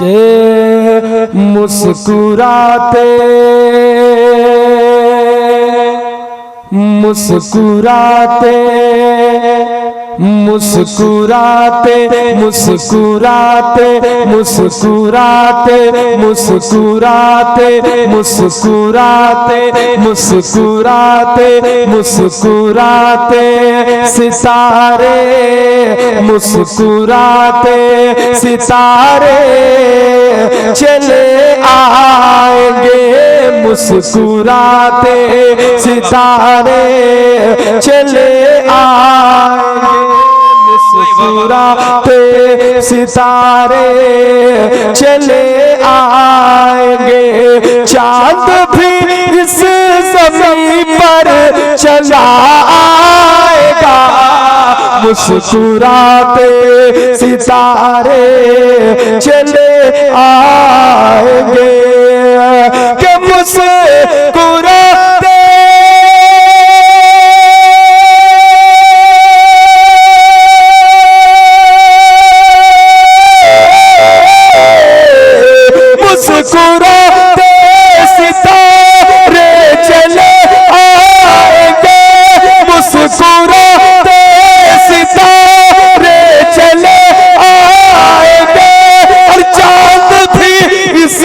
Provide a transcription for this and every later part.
के मुस्कुराते मुस्कुराते मुस्कुराते मुस्कुराते मुस्कुराते मुस्कुराते मुस्कुराते मुस्कुराते मुस्कुराते सितारे मुस्कुराते सितारे चले आएंगे मुस्कुराते सितारे चले आएंगे मुस्कुराते सितारे चले आएंगे चांद भी इस ज़मीन पर चला आएगा मुस्कुराते सितारे चले आएंगे कि मुस्कुराते मुस्कुराते सितारे चले आएंगे मुस्कुराते सितारे चले आएंगे और चांद भी इस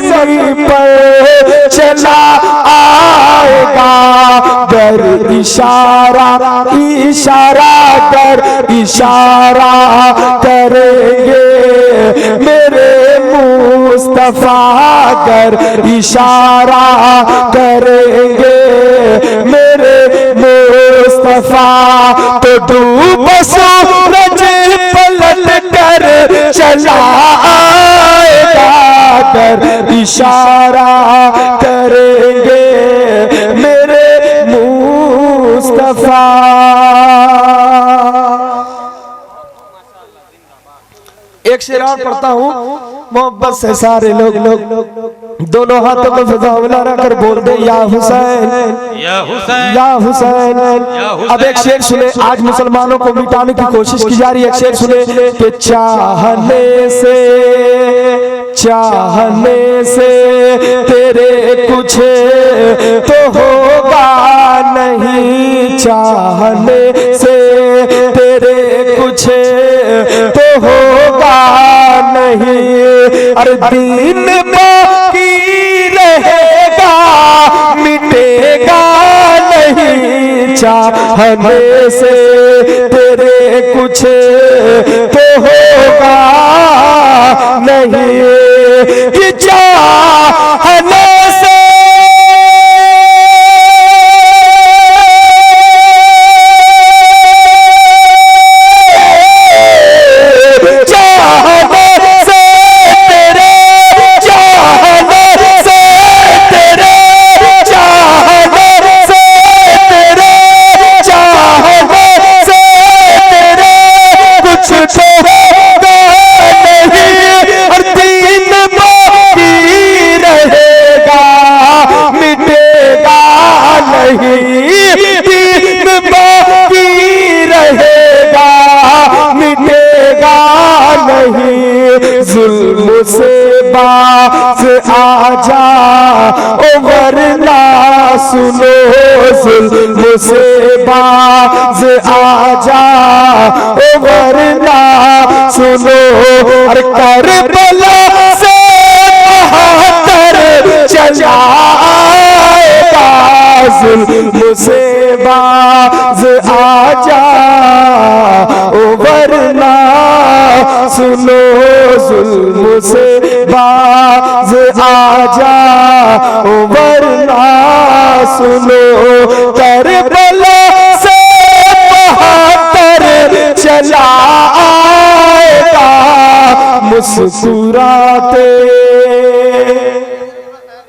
ज़मीन पर चला आएगा कर इशारा इशारा कर इशारा करेंगे मेरे मुस्तफा कर इशारा करेंगे मेरे मुस्तफा तो डूब सूरज पलट कर चला आएगा कर इशारा करेंगे मेरे मुस्तफा। एक शेर और पढ़ता हूँ मोहब्बत से सारे लोग दोनों हाथों को फिजा रखकर बोल दे या हुसैन या हुसैन या हुसैन। अब एक शेर सुने, आज मुसलमानों को मिटाने की कोशिश की जा रही है। एक शेर सुने कि चाहने से तेरे कुछ तो होगा नहीं चाहने से तेरे कुछ तो होगा नहीं अरे दीन बाकी रहेगा मिटेगा नहीं चाहने से तेरे कुछ तो होगा नहीं कि चाहने से जुल्म से बाज आजा ओ वरना सुनो जुल्म से बाज आजा ओ वरना सुनो अरे करबला से बहादुर चलाएगा जुल्म से बाज आजा ओ वरना सुनो जुल्म से बाज आजा ओ वरना सुनो करबला से बहादुर चला आएगा मुस्कुराते